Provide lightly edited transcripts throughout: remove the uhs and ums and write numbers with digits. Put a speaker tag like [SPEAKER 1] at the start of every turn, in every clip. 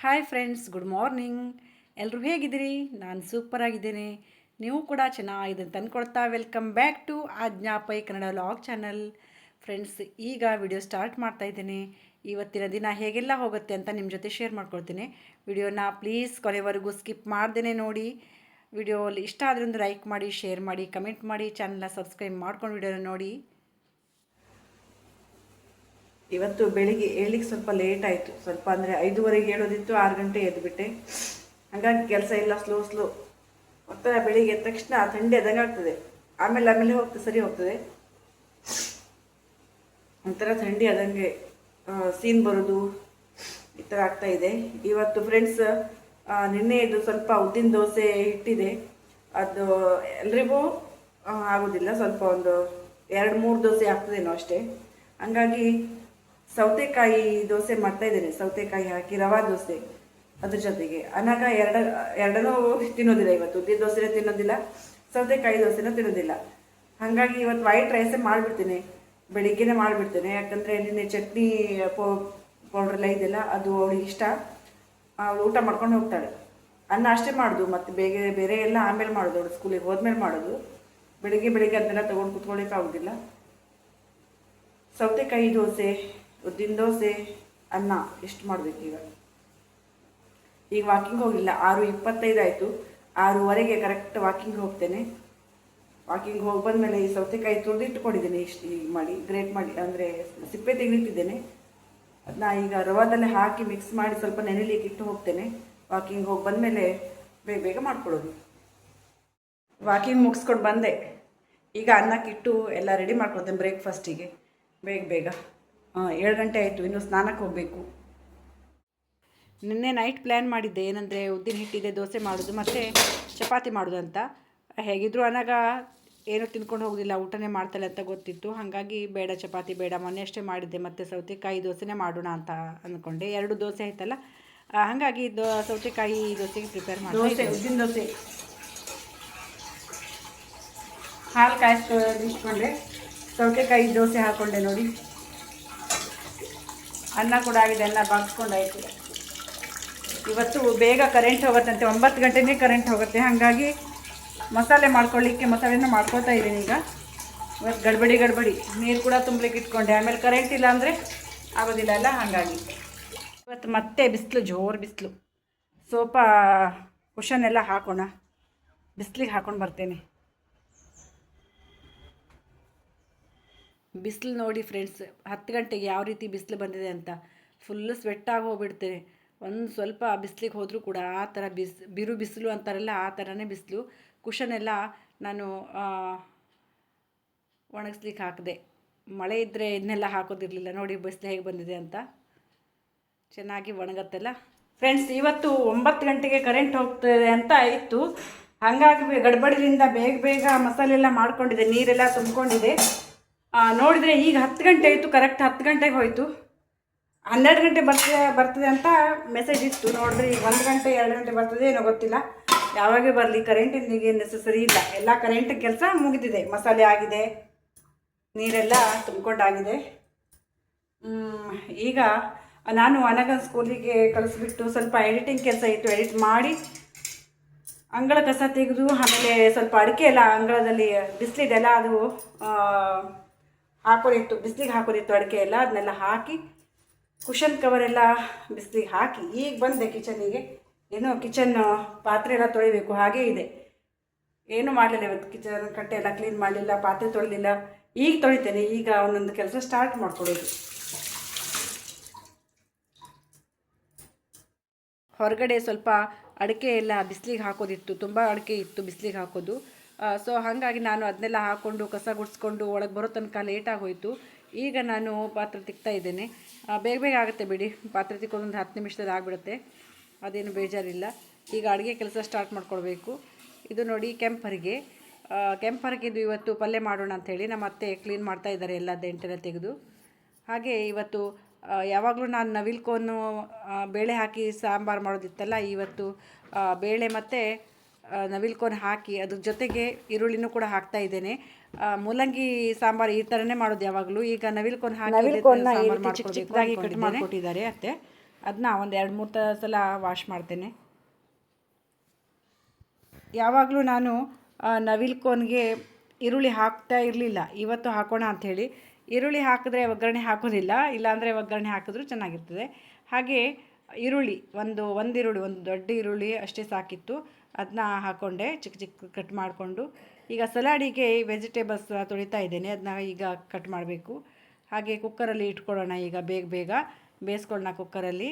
[SPEAKER 1] Hi friends, good morning. ಎಲ್ಲರೂ ಹೇಗಿದ್ದೀರಿ? ನಾನು ಸೂಪರಾಗಿದ್ದೇನೆ. ನೀವು ಕೂಡ ಚೆನ್ನಾಗಿದೆ ಅಂತ ಅಂದ್ಕೊಳ್ತಾ ವೆಲ್ಕಮ್ ಬ್ಯಾಕ್ ಟು ಆಜ್ಞಾಪೈ ಕನ್ನಡ ವ್ಲಾಗ್ ಚಾನಲ್. ಫ್ರೆಂಡ್ಸ್, ಈಗ ವಿಡಿಯೋ ಸ್ಟಾರ್ಟ್ ಮಾಡ್ತಾ ಇದ್ದೇನೆ. ಇವತ್ತಿನ ದಿನ ಹೇಗೆಲ್ಲ ಹೋಗುತ್ತೆ ಅಂತ ನಿಮ್ಮ ಜೊತೆ ಶೇರ್ ಮಾಡ್ಕೊಳ್ತೀನಿ. ವಿಡಿಯೋನ ಪ್ಲೀಸ್ ಕೊನೆವರೆಗೂ ಸ್ಕಿಪ್ ಮಾಡ್ದೇ ನೋಡಿ. ವಿಡಿಯೋಲಿ ಇಷ್ಟ ಆದರೆ ಒಂದು ಲೈಕ್ ಮಾಡಿ, ಶೇರ್ ಮಾಡಿ, ಕಮೆಂಟ್ ಮಾಡಿ, ಚಾನಲ್ನ ಸಬ್ಸ್ಕ್ರೈಬ್ ಮಾಡ್ಕೊಂಡು ವಿಡಿಯೋನ ನೋಡಿ. ಇವತ್ತು ಬೆಳಿಗ್ಗೆ ಏಳಲಿಕ್ಕೆ ಸ್ವಲ್ಪ ಲೇಟ್ ಆಯಿತು. ಸ್ವಲ್ಪ ಅಂದರೆ 5:30 ಹೇಳೋದಿತ್ತು, 6 ಗಂಟೆ ಎದ್ದುಬಿಟ್ಟೆ. ಹಾಗಾಗಿ ಕೆಲಸ ಎಲ್ಲ ಸ್ಲೋ ಒಂಥರ ಬೆಳಿಗ್ಗೆ ಎದ್ದ ತಕ್ಷಣ ಥಂಡಿ ಆದಂಗೆ ಆಗ್ತದೆ. ಆಮೇಲೆ ಸರಿ ಹೋಗ್ತದೆ. ಒಂಥರ ಥಂಡಿ ಆದಂಗೆ ಸೀನ್ ಬರೋದು ಈ ಥರ ಆಗ್ತಾಯಿದೆ. ಇವತ್ತು ಫ್ರೆಂಡ್ಸ್, ನಿನ್ನೆ ಇದು ಸ್ವಲ್ಪ ಉದ್ದಿನ ದೋಸೆ ಹಿಟ್ಟಿದೆ. ಅದು ಎಲ್ರಿಗೂ ಆಗೋದಿಲ್ಲ, ಸ್ವಲ್ಪ ಒಂದು 2-3 ದೋಸೆ ಆಗ್ತದೇನೋ ಅಷ್ಟೇ. ಹಂಗಾಗಿ ಸೌತೆಕಾಯಿ ದೋಸೆ ಮಾಡ್ತಾಯಿದ್ದೇನೆ. ಸೌತೆಕಾಯಿ ಹಾಕಿ ರವಾ ದೋಸೆ, ಅದ್ರ ಜೊತೆಗೆ ಅನಾಗ ಎರಡನ್ನೂ ತಿನ್ನೋದಿಲ್ಲ. ಇವತ್ತು ಉದ್ದಿನ ದೋಸೆನೇ ತಿನ್ನೋದಿಲ್ಲ, ಸೌತೆಕಾಯಿ ದೋಸೆನೂ ತಿನ್ನೋದಿಲ್ಲ. ಹಾಗಾಗಿ ಇವತ್ತು ವೈಟ್ ರೈಸೇ ಮಾಡಿಬಿಡ್ತೀನಿ, ಬೆಳಿಗ್ಗೆನೇ ಮಾಡಿಬಿಡ್ತೇನೆ. ಯಾಕಂದರೆ ನಿನ್ನೆ ಚಟ್ನಿ ಪೌಡ್ರೆಲ್ಲ ಇದೆಯಲ್ಲ, ಅದು ಅವಳಿಗೆ ಇಷ್ಟ. ಅವಳು ಊಟ ಮಾಡ್ಕೊಂಡು ಹೋಗ್ತಾಳೆ. ಅನ್ನ ಅಷ್ಟೇ ಮಾಡೋದು, ಮತ್ತು ಬೇರೆ ಎಲ್ಲ ಆಮೇಲೆ ಮಾಡೋದು. ಅವಳು ಸ್ಕೂಲಿಗೆ ಹೋದ್ಮೇಲೆ ಮಾಡೋದು. ಬೆಳಿಗ್ಗೆ ಅದನ್ನೆಲ್ಲ ತೊಗೊಂಡು ಕುತ್ಕೊಳ್ಳಿಕ್ಕೆ ಆಗೋದಿಲ್ಲ. ಸೌತೆಕಾಯಿ ದೋಸೆ, ಉದ್ದಿನ ದೋಸೆ, ಅನ್ನ ಎಷ್ಟು ಮಾಡಬೇಕು. ಈಗ ವಾಕಿಂಗ್ ಹೋಗಿಲ್ಲ. 6:25 ಆಯಿತು. 6:15 ಕರೆಕ್ಟ್ ವಾಕಿಂಗ್ ಹೋಗ್ತೇನೆ. ವಾಕಿಂಗ್ ಹೋಗಿ ಬಂದಮೇಲೆ ಈ ಸೌತೆಕಾಯಿ ತುಳಿದಿಟ್ಕೊಂಡಿದ್ದೇನೆ. ಇಷ್ಟು ಈಗ ಮಾಡಿ ಗ್ರೇಟ್ ಮಾಡಿ, ಅಂದರೆ ಸಿಪ್ಪೆ ತೆಗೆದಿಟ್ಟಿದ್ದೇನೆ. ಅದನ್ನ ಈಗ ರವಾದಲ್ಲೇ ಹಾಕಿ ಮಿಕ್ಸ್ ಮಾಡಿ ಸ್ವಲ್ಪ ನೆನೆಲಿಕ್ಕೆ ಇಟ್ಟು ಹೋಗ್ತೇನೆ. ವಾಕಿಂಗ್ ಹೋಗಿ ಬಂದಮೇಲೆ ಬೇಗ ಮಾಡ್ಕೊಳ್ಳೋದು. ವಾಕಿಂಗ್ ಮುಗಿಸ್ಕೊಂಡು ಬಂದೆ. ಈಗ ಅನ್ನಕ್ಕಿಟ್ಟು ಎಲ್ಲ ರೆಡಿ ಮಾಡ್ಕೊಳ್ತೇನೆ ಬ್ರೇಕ್ಫಾಸ್ಟಿಗೆ ಬೇಗ. 7 ಗಂಟೆ ಆಯಿತು, ಇನ್ನು ಸ್ನಾನಕ್ಕೆ ಹೋಗಬೇಕು. ನಿನ್ನೆ ನೈಟ್ ಪ್ಲ್ಯಾನ್ ಮಾಡಿದ್ದೆ, ಏನಂದರೆ ಉದ್ದಿನ ಹಿಟ್ಟಿದೆ, ದೋಸೆ ಮಾಡೋದು ಮತ್ತು ಚಪಾತಿ ಮಾಡೋದು ಅಂತ. ಹೇಗಿದ್ರು ಅನಾಗ ಏನೂ ತಿನ್ಕೊಂಡು ಹೋಗೋದಿಲ್ಲ, ಊಟನೇ ಮಾಡ್ತಾಳೆ ಅಂತ ಗೊತ್ತಿತ್ತು. ಹಾಗಾಗಿ ಬೇಡ, ಚಪಾತಿ ಬೇಡ, ಮೊನ್ನೆ ಅಷ್ಟೇ ಮಾಡಿದ್ದೆ, ಮತ್ತು ಸೌತೆಕಾಯಿ ದೋಸೆನೇ ಮಾಡೋಣ ಅಂತ ಅಂದ್ಕೊಂಡೆ. 2 ದೋಸೆ ಆಯ್ತಲ್ಲ, ಹಾಗಾಗಿ ಸೌತೆಕಾಯಿ ದೋಸೆಗೆ ಪ್ರಿಪೇರ್ ಮಾಡಿ. ದೋಸೆ, ಉದ್ದಿನ ದೋಸೆ ಹಾಲು ಕಾಯಿಸ್ಕೊಂಡೆ, ಸೌತೆಕಾಯಿ ದೋಸೆ ಹಾಕ್ಕೊಂಡೆ ನೋಡಿ. ಅನ್ನ ಕೂಡ ಆಗಿದೆ, ಅನ್ನ ಬಾಗಿಸ್ಕೊಂಡಾಯಿತು. ಇವತ್ತು ಬೇಗ ಕರೆಂಟ್ ಹೋಗುತ್ತಂತೆ, 9 ಗಂಟೆನೇ ಕರೆಂಟ್ ಹೋಗುತ್ತೆ. ಹಾಗಾಗಿ ಮಸಾಲೆನ ಮಾಡ್ಕೊಳ್ತಾ ಇದ್ದೀನಿ ಈಗ. ಇವತ್ತು ಗಡ್ಬಡಿ ನೀರು ಕೂಡ ತುಂಬಲಿಕ್ಕೆ ಇಟ್ಕೊಂಡೆ. ಆಮೇಲೆ ಕರೆಂಟ್ ಇಲ್ಲ ಅಂದರೆ ಆಗೋದಿಲ್ಲ ಅಲ್ಲ, ಹಾಗಾಗಿ ಇವತ್ತು ಮತ್ತೆ ಬಿಸಿಲು, ಜೋರು ಬಿಸಿಲು. ಸ್ವಲ್ಪ ಕುಷನ್ ಎಲ್ಲ ಹಾಕೋಣ, ಬಿಸಿಲಿಗೆ ಹಾಕೊಂಡು ಬರ್ತೇನೆ. ಬಿಸಿಲು ನೋಡಿ ಫ್ರೆಂಡ್ಸ್, 10 ಗಂಟೆಗೆ ಯಾವ ರೀತಿ ಬಿಸಿಲು ಬಂದಿದೆ ಅಂತ. ಫುಲ್ಲು ಸ್ವೆಟ್ಟಾಗಿ ಹೋಗ್ಬಿಡ್ತೇನೆ. ಒಂದು ಸ್ವಲ್ಪ ಬಿಸಿಲಿಗೆ ಹೋದರೂ ಕೂಡ ಆ ಥರ ಬಿರು ಬಿಸಿಲು ಅಂತಾರಲ್ಲ, ಆ ಥರನೇ ಬಿಸಿಲು. ಕುಷನೆಲ್ಲ ನಾನು ಒಣಗಿಸ್ಲಿಕ್ಕೆ ಹಾಕಿದೆ. ಮಳೆ ಇದ್ದರೆ ಇದನ್ನೆಲ್ಲ ಹಾಕೋದಿರಲಿಲ್ಲ. ನೋಡಿ ಬಿಸಿಲು ಹೇಗೆ ಬಂದಿದೆ ಅಂತ, ಚೆನ್ನಾಗಿ ಒಣಗತ್ತೆಲ್ಲ. ಫ್ರೆಂಡ್ಸ್, ಇವತ್ತು 9 ಗಂಟೆಗೆ ಕರೆಂಟ್ ಹೋಗ್ತದೆ ಅಂತ ಇತ್ತು. ಹಾಗಾಗಿ ಗಡ್ಬಡಿಯಿಂದ ಬೇಗ ಮಸಾಲೆ ಎಲ್ಲ ಮಾಡ್ಕೊಂಡಿದೆ, ನೀರೆಲ್ಲ ತುಂಬಿಕೊಂಡಿದೆ. ನೋಡಿದರೆ ಈಗ 10 ಗಂಟೆ ಆಯಿತು, ಕರೆಕ್ಟ್ 10 ಗಂಟೆಗೆ ಹೋಯಿತು. 12 ಗಂಟೆ ಬರ್ತದೆ ಅಂತ ಮೆಸೇಜ್ ಇತ್ತು. ನೋಡಿದ್ರೆ ಈಗ 1 ಗಂಟೆ 2 ಗಂಟೆ ಬರ್ತದೆ ಏನೋ ಗೊತ್ತಿಲ್ಲ. ಯಾವಾಗ ಬರಲಿ, ಕರೆಂಟಿಂದಿಗೆ ನೆಸಸರಿ ಇಲ್ಲ. ಎಲ್ಲ ಕರೆಂಟ್ ಕೆಲಸ ಮುಗಿದಿದೆ, ಮಸಾಲೆ ಆಗಿದೆ, ನೀರೆಲ್ಲ ತುಂಬಿಕೊಂಡಾಗಿದೆ. ಈಗ ನಾನು ಅನಗ ಸ್ಕೂಲಿಗೆ ಕಳಿಸ್ಬಿಟ್ಟು ಸ್ವಲ್ಪ ಎಡಿಟಿಂಗ್ ಕೆಲಸ ಇತ್ತು, ಎಡಿಟ್ ಮಾಡಿ ಅಂಗಳ ಕಸ ತೆಗೆದು, ಆಮೇಲೆ ಸ್ವಲ್ಪ ಅಡಿಕೆ ಎಲ್ಲ ಅಂಗಳದಲ್ಲಿ ಬಿಸಿಲಿದೆಲ್ಲ ಅದು ಬಿಸಿಲಿಗೆ ಹಾಕೋದಿತ್ತು ಅಡಿಕೆ ಎಲ್ಲ. ಅದನ್ನೆಲ್ಲ ಹಾಕಿ ಕುಷನ್ ಕವರೆಲ್ಲ ಬಿಸಿಲಿಗೆ ಹಾಕಿ ಈಗ ಬಂದೆ ಕಿಚನಿಗೆ. ಏನೋ ಕಿಚನ್ ಪಾತ್ರೆ ಎಲ್ಲ ತೊಳಿಬೇಕು, ಹಾಗೇ ಇದೆ. ಏನೂ ಮಾಡಲಿಲ್ಲ ಇವತ್ತು. ಕಿಚನ್ ಕಟ್ಟೆ ಎಲ್ಲ ಕ್ಲೀನ್ ಮಾಡಲಿಲ್ಲ, ಪಾತ್ರೆ ತೊಳೆದಿಲ್ಲ. ಈಗ ತೊಳಿತೇನೆ. ಈಗ ಒಂದೊಂದು ಕೆಲಸ ಸ್ಟಾರ್ಟ್ ಮಾಡ್ಕೊಳ್ಳೋದು. ಹೊರಗಡೆ ಸ್ವಲ್ಪ ಅಡಿಕೆ ಎಲ್ಲ ಬಿಸಿಲಿಗೆ ಹಾಕೋದಿತ್ತು, ತುಂಬ ಅಡಿಕೆ ಇತ್ತು ಬಿಸಿಲಿಗೆ ಹಾಕೋದು. ಸೊ ಹಾಗಾಗಿ ನಾನು ಅದನ್ನೆಲ್ಲ ಹಾಕ್ಕೊಂಡು ಕಸ ಗುಡಿಸ್ಕೊಂಡು ಒಳಗೆ ಬರೋ ತನಕ ಲೇಟಾಗಿ ಹೋಯಿತು. ಈಗ ನಾನು ಪಾತ್ರೆ ತಿಕ್ತಾ ಇದ್ದೇನೆ. ಬೇಗ ಆಗುತ್ತೆ ಬಿಡಿ, ಪಾತ್ರೆ ತಿಕ್ಕೋದು ಒಂದು 10 ನಿಮಿಷದಲ್ಲಿ ಆಗಿಬಿಡುತ್ತೆ, ಅದೇನು ಬೇಜಾರಿಲ್ಲ. ಈಗ ಅಡುಗೆ ಕೆಲಸ ಸ್ಟಾರ್ಟ್ ಮಾಡ್ಕೊಳ್ಬೇಕು. ಇದು ನೋಡಿ ಕೆಂಪರಿಗೆದು ಇವತ್ತು ಪಲ್ಯ ಮಾಡೋಣ ಅಂಥೇಳಿ ನಮ್ಮ ಅತ್ತೆ ಕ್ಲೀನ್ ಮಾಡ್ತಾ ಇದ್ದಾರೆ, ಎಲ್ಲ ದಂಟೆಲ್ಲ ತೆಗೆದು. ಹಾಗೆ ಇವತ್ತು ಯಾವಾಗಲೂ ನಾನು ನವಿಲ್ಕೋನು ಬೇಳೆ ಹಾಕಿ ಸಾಂಬಾರು ಮಾಡೋದಿತ್ತಲ್ಲ, ಇವತ್ತು ಬೇಳೆ ಮತ್ತು ನವಿಲ್ಕೋನು ಹಾಕಿ ಅದ್ರ ಜೊತೆಗೆ ಈರುಳ್ಳಿನೂ ಕೂಡ ಹಾಕ್ತಾ ಇದ್ದೇನೆ. ಮೂಲಂಗಿ ಸಾಂಬಾರು ಈ ಥರನೇ ಮಾಡೋದು ಯಾವಾಗಲೂ. ಈಗ ನವಿಲ್ಕೋನು ಹಾಕಿ ಚಿಕ್ಕದಾಗಿ ಕಟ್ ಮಾಡಿಕೊಟ್ಟಿದ್ದಾರೆ ಅತ್ತೆ. ಅದನ್ನ ಒಂದು 2-3 ಸಲ ವಾಶ್ ಮಾಡ್ತೇನೆ. ಯಾವಾಗಲೂ ನಾನು ನವಿಲು ಕೋನ್ಗೆ ಈರುಳ್ಳಿ ಹಾಕ್ತಾ ಇರಲಿಲ್ಲ. ಇವತ್ತು ಹಾಕೋಣ ಅಂಥೇಳಿ. ಈರುಳ್ಳಿ ಹಾಕಿದ್ರೆ ಒಗ್ಗರಣೆ ಹಾಕೋದಿಲ್ಲ, ಇಲ್ಲಾಂದರೆ ಒಗ್ಗರಣೆ ಹಾಕಿದ್ರೂ ಚೆನ್ನಾಗಿರ್ತದೆ. ಹಾಗೆ ಈರುಳ್ಳಿ ಒಂದು ಈರುಳ್ಳಿ, ಒಂದು ದೊಡ್ಡ ಈರುಳ್ಳಿ ಅಷ್ಟೇ ಸಾಕಿತ್ತು. ಅದನ್ನ ಹಾಕ್ಕೊಂಡೆ, ಚಿಕ್ಕ ಚಿಕ್ಕ ಕಟ್ ಮಾಡಿಕೊಂಡು. ಈಗ ಸಲಾಡಿಗೆ ವೆಜಿಟೇಬಲ್ಸ್ ತೊಳಿತಾ ಇದ್ದೇನೆ, ಅದನ್ನ ಈಗ ಕಟ್ ಮಾಡಬೇಕು. ಹಾಗೆ ಕುಕ್ಕರಲ್ಲಿ ಇಟ್ಕೊಳ್ಳೋಣ. ಈಗ ಬೇಗ ಬೇಗ ಬೇಯಿಸ್ಕೊಳ್ಳೋಣ ಕುಕ್ಕರಲ್ಲಿ.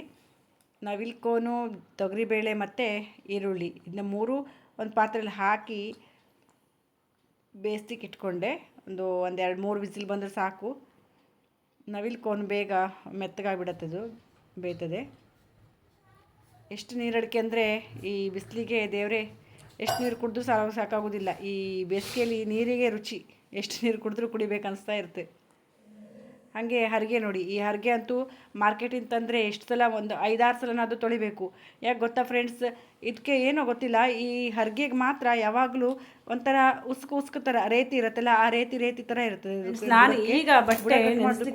[SPEAKER 1] ನವಿಲುಕೋನು, ತೊಗರಿಬೇಳೆ ಮತ್ತು ಈರುಳ್ಳಿ ಇದನ್ನ 3 ಒಂದು ಪಾತ್ರೆಯಲ್ಲಿ ಹಾಕಿ ಬೇಯಿಸ್ಲಿಕ್ಕೆ ಇಟ್ಕೊಂಡೆ. ಒಂದು 2-3 ವಿಸಿಲ್ ಬಂದರೆ ಸಾಕು. ನವಿಲುಕೋನು ಬೇಗ ಮೆತ್ತಗಾಗಿಬಿಡತ್ತದು, ಬೇಯ್ತದೆ. ಎಷ್ಟು ನೀರು ಅಡಿಕೆ ಅಂದರೆ ಈ ಬಿಸಿಲಿಗೆ ದೇವರೇ, ಎಷ್ಟು ನೀರು ಕುಡಿದ್ರೂ ಸಾಕಾಗೋದಿಲ್ಲ. ಈ ಬೇಸಿಗೆಯಲ್ಲಿ ನೀರಿಗೆ ರುಚಿ, ಎಷ್ಟು ನೀರು ಕುಡಿದ್ರೂ ಕುಡಿಬೇಕು ಅನಿಸ್ತಾ ಇರುತ್ತೆ. ಹಾಗೆ ಹರಿಗೆ ನೋಡಿ, ಈ ಹರಿಗೆ ಅಂತೂ ಮಾರ್ಕೆಟಿಂದ ತಂದರೆ ಎಷ್ಟು ಸಲ, ಒಂದು 5-6 ಸಲನಾದರೂ ತೊಳಿಬೇಕು. ಯಾಕೆ ಗೊತ್ತಾ ಫ್ರೆಂಡ್ಸ್, ಇದಕ್ಕೆ ಏನೋ ಗೊತ್ತಿಲ್ಲ, ಈ ಹರಿಗೆಗೆ ಮಾತ್ರ ಯಾವಾಗಲೂ ಒಂಥರ ಉಸ್ಕು ಥರ ರೇತಿ ಇರುತ್ತಲ್ಲ, ಆ ರೇತಿ ಥರ ಇರ್ತದೆ.
[SPEAKER 2] ನಾನು ಈಗ ಬಟ್ಟೆ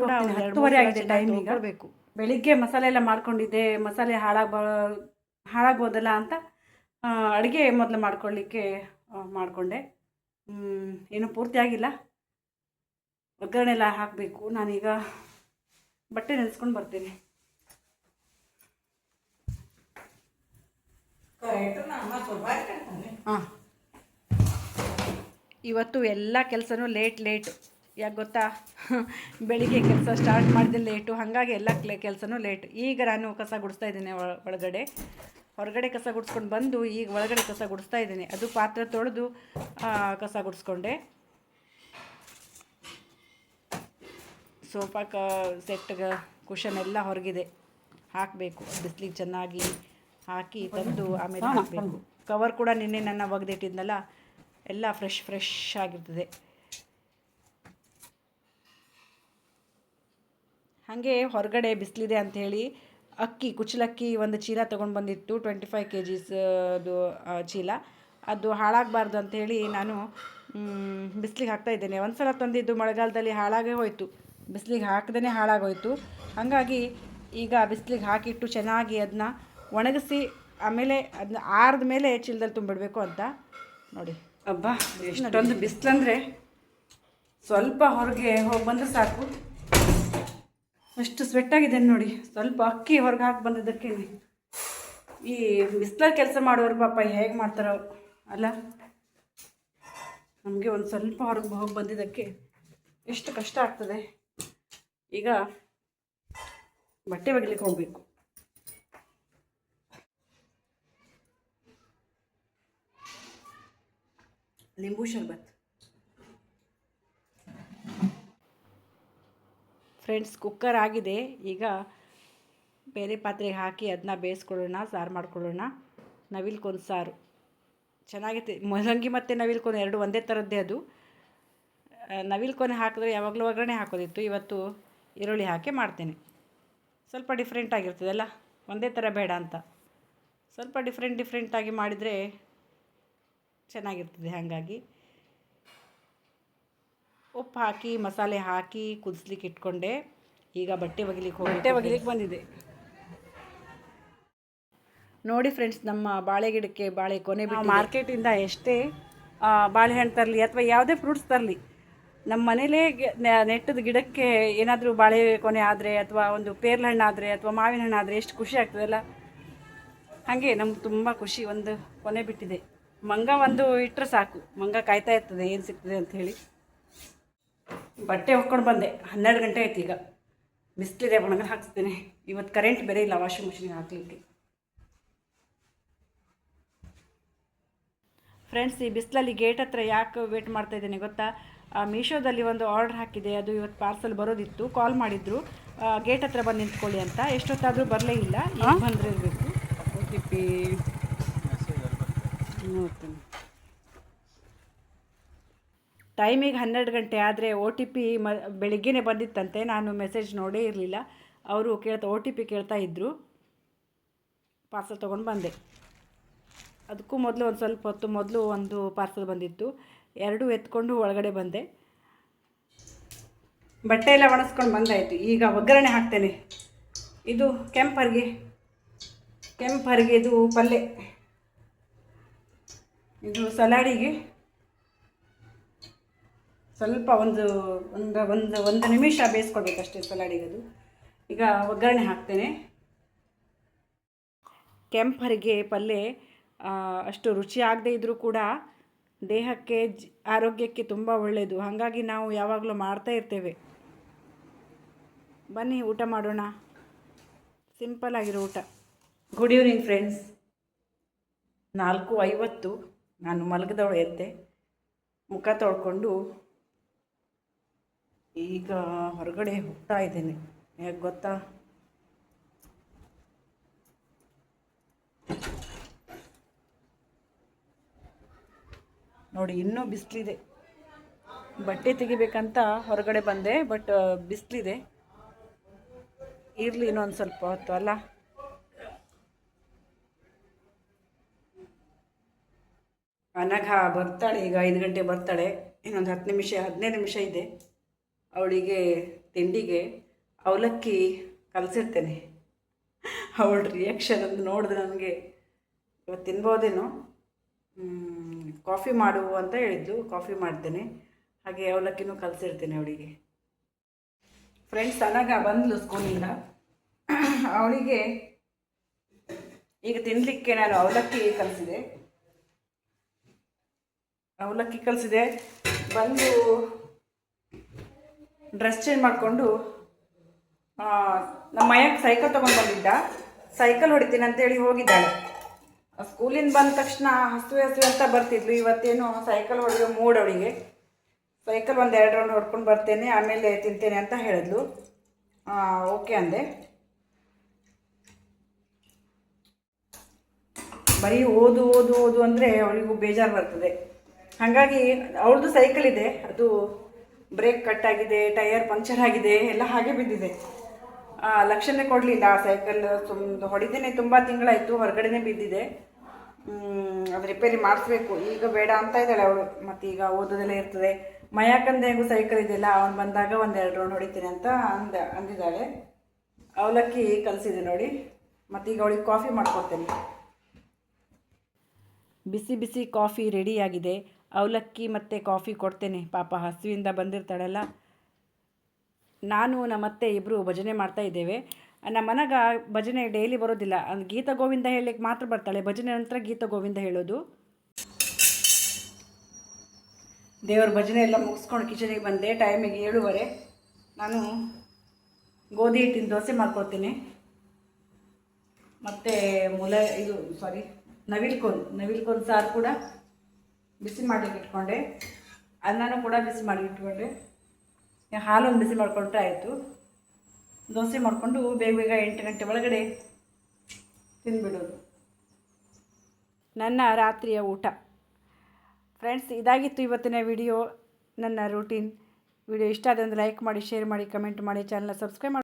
[SPEAKER 2] ಕೂಡ 10:30 ಆಗಿದೆ ಟೈಮ್. ಈಗ ಬೆಳಿಗ್ಗೆ ಮಸಾಲೆ ಎಲ್ಲ ಮಾಡ್ಕೊಂಡಿದ್ದೆ, ಮಸಾಲೆ ಹಾಳಾಗ್ಬೋದಲ್ಲ ಅಂತ ಅಡುಗೆ ಮೊದಲು ಮಾಡ್ಕೊಳ್ಳಿಕ್ಕೆ ಮಾಡಿಕೊಂಡೆ. ಏನೂ ಪೂರ್ತಿ ಆಗಿಲ್ಲ, ಒಗ್ಗರಣೆ ಎಲ್ಲ ಹಾಕಬೇಕು. ನಾನೀಗ ಬಟ್ಟೆ ನೆನೆಸ್ಕೊಂಡು ಬರ್ತೇನೆ. ಹಾಂ, ಇವತ್ತು ಎಲ್ಲ ಕೆಲಸನೂ ಲೇಟ್. ಯಾಕೆ ಗೊತ್ತಾ, ಬೆಳಿಗ್ಗೆ ಕೆಲಸ ಸ್ಟಾರ್ಟ್ ಮಾಡಿದೆ ಲೇಟು, ಹಾಗಾಗಿ ಎಲ್ಲ ಕೆಲಸನೂ ಲೇಟ್. ಈಗ ನಾನು ಕಸ ಗುಡಿಸ್ತಾ ಇದ್ದೇನೆ ಹೊರಗಡೆ ಕಸ ಗುಡಿಸ್ಕೊಂಡು ಬಂದು ಈಗ ಒಳಗಡೆ ಕಸ ಗುಡಿಸ್ತಾ ಇದ್ದೇನೆ. ಅದು ಪಾತ್ರೆ ತೊಳೆದು ಕಸ ಗುಡಿಸ್ಕೊಂಡೆ. ಸೋಫಾ ಸೆಟ್ಗೆ ಕುಷನ್ ಎಲ್ಲ ಹೊರಗಿದೆ, ಹಾಕಬೇಕು. ಬಿಸಿಲಿಗೆ ಚೆನ್ನಾಗಿ ಹಾಕಿ ತಂದು ಆಮೇಲೆ ಹಾಕಬೇಕು. ಕವರ್ ಕೂಡ ನಿನ್ನೆ ನನ್ನ ಒಗೆದಿಟ್ಟಿದ್ನಲ್ಲ, ಎಲ್ಲ ಫ್ರೆಶ್ ಆಗಿರ್ತದೆ. ಹಾಗೆ ಹೊರಗಡೆ ಬಿಸಿಲಿದೆ ಅಂಥೇಳಿ ಕುಚ್ಚಲಕ್ಕಿ ಒಂದು ಚೀಲ ತೊಗೊಂಡು ಬಂದಿತ್ತು, 25 kgs ಅದು ಚೀಲ. ಅದು ಹಾಳಾಗಬಾರ್ದು ಅಂಥೇಳಿ ನಾನು ಬಿಸಿಲಿಗೆ ಹಾಕ್ತಾಯಿದ್ದೇನೆ. ಒಂದು ಸಲ ತಂದಿದ್ದು ಮಳೆಗಾಲದಲ್ಲಿ ಹಾಳಾಗೇ ಹೋಯಿತು, ಬಿಸಿಲಿಗೆ ಹಾಕದೇ ಹಾಳಾಗೋಯ್ತು. ಹಾಗಾಗಿ ಈಗ ಬಿಸಿಲಿಗೆ ಹಾಕಿಟ್ಟು ಚೆನ್ನಾಗಿ ಅದನ್ನ ಒಣಗಿಸಿ ಆಮೇಲೆ ಅದನ್ನ ಆರಿದ ಮೇಲೆ ಚೀಲದಲ್ಲಿ ತುಂಬಿಡಬೇಕು ಅಂತ ನೋಡಿ. ಅಬ್ಬಾ, ಎಷ್ಟೊಂದು ಬಿಸಿಲಂದರೆ ಸ್ವಲ್ಪ ಹೊರಗೆ ಹೋಗಿ ಬಂದರೆ ಸಾಕು, ಅಷ್ಟು ಸ್ವೆಟ್ಟಾಗಿದೆ ನೋಡಿ. ಸ್ವಲ್ಪ ಅಕ್ಕಿ ಹೊರಗೆ ಹಾಕಿ ಬಂದಿದ್ದಕ್ಕೆ ಈ ಬಿಸಿಲಲ್ಲಿ ಕೆಲಸ ಮಾಡೋರು ಪಾಪ ಹೇಗೆ ಮಾಡ್ತಾರೋ ಅಲ್ಲ. ನಮಗೆ ಒಂದು ಸ್ವಲ್ಪ ಹೊರಗೆ ಹೋಗಿ ಬಂದಿದ್ದಕ್ಕೆ ಎಷ್ಟು ಕಷ್ಟ ಆಗ್ತದೆ. ಈಗ ಬಟ್ಟೆ ಒಗಿಲಿಕ್ಕೆ ಹೋಗಬೇಕು. ಲಿಂಬು ಶರ್ಬತ್
[SPEAKER 1] ಫ್ರೆಂಡ್ಸ್, ಕುಕ್ಕರ್ ಆಗಿದೆ. ಈಗ ಬೇರೆ ಪಾತ್ರೆಗೆ ಹಾಕಿ ಅದನ್ನ ಬೇಯಿಸ್ಕೊಳ್ಳೋಣ, ಸಾರು ಮಾಡ್ಕೊಳ್ಳೋಣ. ನವಿಲುಕೋನು ಸಾರು ಚೆನ್ನಾಗಿತ್ತು. ಮೂಲಂಗಿ ಮತ್ತು ನವಿಲುಕೋನು 2 ಒಂದೇ ಥರದ್ದೇ. ಅದು ನವಿಲುಕೋನು ಹಾಕಿದ್ರೆ ಯಾವಾಗಲೂ ಒಗ್ಗರಣೆ ಹಾಕೋದಿತ್ತು, ಇವತ್ತು ಈರುಳ್ಳಿ ಹಾಕಿ ಮಾಡ್ತೇನೆ. ಸ್ವಲ್ಪ ಡಿಫ್ರೆಂಟ್ ಆಗಿರ್ತದಲ್ಲ, ಒಂದೇ ಥರ ಬೇಡ ಅಂತ ಸ್ವಲ್ಪ ಡಿಫ್ರೆಂಟಾಗಿ ಮಾಡಿದರೆ ಚೆನ್ನಾಗಿರ್ತದೆ. ಹಾಗಾಗಿ ಉಪ್ಪು ಹಾಕಿ ಮಸಾಲೆ ಹಾಕಿ ಕುದಿಸ್ಲಿಕ್ಕೆ ಇಟ್ಕೊಂಡೆ. ಈಗ ಬಟ್ಟೆ ಒಗಿಲಿಕ್ಕೆ ಬಂದಿದೆ ನೋಡಿ ಫ್ರೆಂಡ್ಸ್. ನಮ್ಮ ಬಾಳೆ ಗಿಡಕ್ಕೆ ಬಾಳೆ ಕೊನೆ ಬಿಟ್ಟು
[SPEAKER 2] ಮಾರ್ಕೆಟಿಂದ ಎಷ್ಟೇ ಬಾಳೆಹಣ್ಣು ತರಲಿ ಅಥವಾ ಯಾವುದೇ ಫ್ರೂಟ್ಸ್ ತರಲಿ, ನಮ್ಮ ಮನೇಲೇ ನೆಟ್ಟದ ಗಿಡಕ್ಕೆ ಏನಾದರೂ ಬಾಳೆ ಕೊನೆ ಆದರೆ ಅಥವಾ ಒಂದು ಪೇರ್ಲ ಹಣ್ಣು ಆದರೆ ಅಥವಾ ಮಾವಿನ ಹಣ್ಣು ಆದರೆ ಎಷ್ಟು ಖುಷಿ ಆಗ್ತದಲ್ಲ. ಹಾಗೆ ನಮ್ಗೆ ತುಂಬ ಖುಷಿ. ಒಂದು ಕೊನೆ ಬಿಟ್ಟಿದೆ. ಮಂಗ ಒಂದು ಇಟ್ಟರೆ ಸಾಕು, ಮಂಗ ಕಾಯ್ತಾ ಇರ್ತದೆ ಏನು ಸಿಗ್ತದೆ ಅಂಥೇಳಿ. ಬಟ್ಟೆ ಹೊಕ್ಕೊಂಡು ಬಂದೆ, 12 ಗಂಟೆ ಆಯ್ತು. ಈಗ ಬಿಸಿಲಿದೆ, ಒಣಗಲು ಹಾಕ್ಸ್ತೇನೆ. ಇವತ್ತು ಕರೆಂಟ್ ಬೇರೆ ಇಲ್ಲ ವಾಷಿಂಗ್ ಮಿಷಿನ್ಗೆ ಹಾಕಲಿಕ್ಕೆ.
[SPEAKER 1] ಫ್ರೆಂಡ್ಸ್, ಈ ಬಿಸಿಲಲ್ಲಿ ಗೇಟ್ ಹತ್ರ ಯಾಕೆ ವೇಟ್ ಮಾಡ್ತಾ ಇದ್ದೇನೆ ಗೊತ್ತಾ? ಮೀಶೋದಲ್ಲಿ ಒಂದು ಆರ್ಡರ್ ಹಾಕಿದೆ, ಅದು ಇವತ್ತು ಪಾರ್ಸಲ್ ಬರೋದಿತ್ತು. ಕಾಲ್ ಮಾಡಿದ್ರು ಗೇಟ್ ಹತ್ರ ಬಂದು ನಿಂತ್ಕೊಳ್ಳಿ ಅಂತ. ಎಷ್ಟೊತ್ತಾದರೂ ಬರಲೇ ಇಲ್ಲ. ಈಗ ಬಂದರೆ ಇರಬೇಕು. OTP ನೋಡ್ತೇನೆ. ಟೈಮಿಗೆ 12 ಗಂಟೆ ಆದರೆ OTP ಬೆಳಿಗ್ಗೆನೇ ಬಂದಿತ್ತಂತೆ. ನಾನು ಮೆಸೇಜ್ ನೋಡೇ ಇರಲಿಲ್ಲ. ಅವರು OTP ಕೇಳ್ತಾ ಇದ್ದರು. ಪಾರ್ಸಲ್ ತೊಗೊಂಡು ಬಂದೆ. ಅದಕ್ಕೂ ಮೊದಲು ಒಂದು ಸ್ವಲ್ಪ ಹೊತ್ತು ಮೊದಲು ಒಂದು ಪಾರ್ಸಲ್ ಬಂದಿತ್ತು, 2 ಎತ್ಕೊಂಡು ಒಳಗಡೆ ಬಂದೆ.
[SPEAKER 2] ಬಟ್ಟೆ ಎಲ್ಲ ಒಣಸ್ಕೊಂಡು ಬಂದಾಯಿತು. ಈಗ ಒಗ್ಗರಣೆ ಹಾಕ್ತೇನೆ. ಇದು ಕೆಂಪರಿಗೆ ಕೆಂಪು ಹರಿಗೆದು ಪಲ್ಯ. ಇದು ಸಲಾಡಿಗೆ ಸ್ವಲ್ಪ ಒಂದು ನಿಮಿಷ ಬೇಯಿಸ್ಕೊಳ್ಬೇಕಷ್ಟೇ ಸಲಾಡಿಗೆ. ಅದು ಈಗ ಒಗ್ಗರಣೆ ಹಾಕ್ತೇನೆ. ಕೆಂಪು ಹರಿಗೆ ಪಲ್ಯ ಅಷ್ಟು ರುಚಿ ಆಗದೇ ಇದ್ದರೂ ಕೂಡ ದೇಹಕ್ಕೆ ಆರೋಗ್ಯಕ್ಕೆ ತುಂಬ ಒಳ್ಳೆಯದು. ಹಾಗಾಗಿ ನಾವು ಯಾವಾಗಲೂ ಮಾಡ್ತಾ ಇರ್ತೇವೆ. ಬನ್ನಿ ಊಟ ಮಾಡೋಣ. ಸಿಂಪಲ್ ಆಗಿರೋ ಊಟ. Good evening friends. 4:50 ನಾನು ಮಲಗಿದವಳು ಎದ್ದೆ, ಮುಖ ತೊಳ್ಕೊಂಡು ಈಗ ಹೊರಗಡೆ ಹೋಗ್ತಾ ಇದ್ದೇನೆ. ಯಾಕೆ ಗೊತ್ತಾ, ನೋಡಿ ಇನ್ನೂ ಬಿಸಿಲಿದೆ. ಬಟ್ಟೆ ತೆಗಿಬೇಕಂತ ಹೊರಗಡೆ ಬಂದೆ, ಬಟ್ ಬಿಸಿಲಿದೆ. ಇರಲಿ ಇನ್ನೊಂದು ಸ್ವಲ್ಪ ಹೊತ್ತು ಅಲ್ಲ. ಅನಘ ಬರ್ತಾಳೆ ಈಗ, 5 ಗಂಟೆ ಬರ್ತಾಳೆ. ಇನ್ನೊಂದು 15 ನಿಮಿಷ ಇದೆ. ಅವಳಿಗೆ ತಿಂಡಿಗೆ ಅವಲಕ್ಕಿ ಕಲಸಿರ್ತೇನೆ. ಅವಳ ರಿಯಾಕ್ಷನ್ ಒಂದು ನೋಡಿದ್ರೆ ನನಗೆ ಇವತ್ತು ತಿನ್ಬೋದೇನೋ. ಕಾಫಿ ಮಾಡು ಅಂತ ಹೇಳಿದ್ಲು, ಕಾಫಿ ಮಾಡ್ತೇನೆ. ಹಾಗೆ ಅವಲಕ್ಕಿನೂ ಕಲಸಿರ್ತೇನೆ ಅವಳಿಗೆ. ಫ್ರೆಂಡ್ಸ್, ಅನಘ ಬಂದ್ಲು ಸ್ಕೂಲಿಂದ. ಅವಳಿಗೆ ಈಗ ತಿನ್ನಲಿಕ್ಕೆ ನಾನು ಅವಲಕ್ಕಿ ಕಲಿಸಿದೆ. ಬಂದು ಡ್ರೆಸ್ ಚೇಂಜ್ ಮಾಡಿಕೊಂಡು ನಮ್ಮ ಮಯಕ್ಕೆ ಸೈಕಲ್ ತೊಗೊಂಡು ಬಂದಿದ್ದ. ಸೈಕಲ್ ಹೊಡಿತೀನಿ ಅಂತೇಳಿ ಹೋಗಿದ್ದಾಳೆ. ಸ್ಕೂಲಿಂದ ಬಂದ ತಕ್ಷಣ ಹಸುವೆ ಅಂತ ಬರ್ತಿದ್ಲು. ಇವತ್ತೇನು ಸೈಕಲ್ ಹೊಡೆಯೋ ಮೂಡ್ ಅವಳಿಗೆ. ಸೈಕಲ್ 1-2 ರೌಂಡ್ ಹೊಡ್ಕೊಂಡು ಬರ್ತೇನೆ, ಆಮೇಲೆ ತಿಂತೇನೆ ಅಂತ ಹೇಳಿದ್ಲು. ಓಕೆ ಅಂದೆ. ಬರೀ ಓದು ಅಂದರೆ ಅವಳಿಗೂ ಬೇಜಾರು ಬರ್ತದೆ. ಹಾಗಾಗಿ ಅವಳದು ಸೈಕಲ್ ಇದೆ, ಅದು ಬ್ರೇಕ್ ಕಟ್ ಆಗಿದೆ, ಟೈರ್ ಪಂಕ್ಚರ್ ಆಗಿದೆ, ಎಲ್ಲ ಹಾಗೆ ಬಿದ್ದಿದೆ. ಲಕ್ಷಣೆ ಕೊಡಲಿಲ್ಲ. ಸೈಕಲ್ ಹೊಡಿದೇನೆ ತುಂಬ ತಿಂಗಳಾಯಿತು, ಹೊರಗಡೆನೇ ಬಿದ್ದಿದೆ. ಅದು ರಿಪೇರಿ ಮಾಡಿಸ್ಬೇಕು. ಈಗ ಬೇಡ ಅಂತ ಇದ್ದಾಳೆ ಅವಳು. ಮತ್ತು ಈಗ ಓದೋದೆಲ್ಲ ಇರ್ತದೆ. ಮಯಾಕಂದ ಹೆಂಗೂ ಸೈಕಲ್ ಇದೆಯಲ್ಲ, ಅವನು ಬಂದಾಗ 1-2 ರೌಂಡ್ ಹೊಡಿತೀನಿ ಅಂತ ಅಂದಿದ್ದಾಳೆ. ಅವಲಕ್ಕಿ ಕಲಿಸಿದೆ ನೋಡಿ. ಮತ್ತು ಈಗ ಅವಳಿಗೆ ಕಾಫಿ ಮಾಡ್ಕೊಡ್ತೇನೆ. ಬಿಸಿ ಬಿಸಿ ಕಾಫಿ ರೆಡಿಯಾಗಿದೆ. ಅವಲಕ್ಕಿ ಮತ್ತು ಕಾಫಿ ಕೊಡ್ತೇನೆ. ಪಾಪ ಹಸುವಿಂದ ಬಂದಿರ್ತಾಳಲ್ಲ. ನಾನು ನಮ್ಮತ್ತೆ ಇಬ್ಬರು ಭಜನೆ ಮಾಡ್ತಾ ಇದ್ದೇವೆ. ನಮ್ಮ ಮನೆಗ ಭಜನೆ ಡೈಲಿ ಬರೋದಿಲ್ಲ. ಗೀತ ಗೋವಿಂದ ಹೇಳಲಿಕ್ಕೆ ಮಾತ್ರ ಬರ್ತಾಳೆ. ಭಜನೆ ನಂತರ ಗೀತ ಗೋವಿಂದ ಹೇಳೋದು. ದೇವರ ಭಜನೆ ಎಲ್ಲ ಮುಗಿಸ್ಕೊಂಡು ಕಿಚನಿಗೆ ಬಂದೆ. ಟೈಮಿಗೆ 7:30. ನಾನು ಗೋಧಿ ಹಿಟ್ಟಿನ ದೋಸೆ ಮಾಡ್ಕೊಳ್ತೀನಿ. ಮತ್ತು ನವಿಲ್ಕೋನ್ ಸಾರು ಕೂಡ ಬಿಸಿ ಮಾಡಲಿಕ್ಕೆ ಇಟ್ಕೊಂಡೆ. ಅನ್ನನೂ ಕೂಡ ಬಿಸಿ ಮಾಡಿ ಇಟ್ಕೊಂಡೆ. ಹಾಲೊಂದು ಬಿಸಿ ಮಾಡಿಕೊಂಡ್ರೆ ಆಯಿತು. ದೋಸೆ ಮಾಡಿಕೊಂಡು ಬೇಗ 8 ಗಂಟೆ ಒಳಗಡೆ ತಿಂದುಬಿಡೋದು. ನನ್ನ ರಾತ್ರಿಯ ಊಟ. ಫ್ರೆಂಡ್ಸ್, ಇದಾಗಿತ್ತು ಇವತ್ತಿನ ವಿಡಿಯೋ. ನನ್ನ ರೂಟೀನ್ ವಿಡಿಯೋ ಇಷ್ಟ ಆದಂದರೆ ಲೈಕ್ ಮಾಡಿ, ಶೇರ್ ಮಾಡಿ, ಕಮೆಂಟ್ ಮಾಡಿ, ಚಾನಲ್ನ ಸಬ್ಸ್ಕ್ರೈಬ್ ಮಾಡಿ.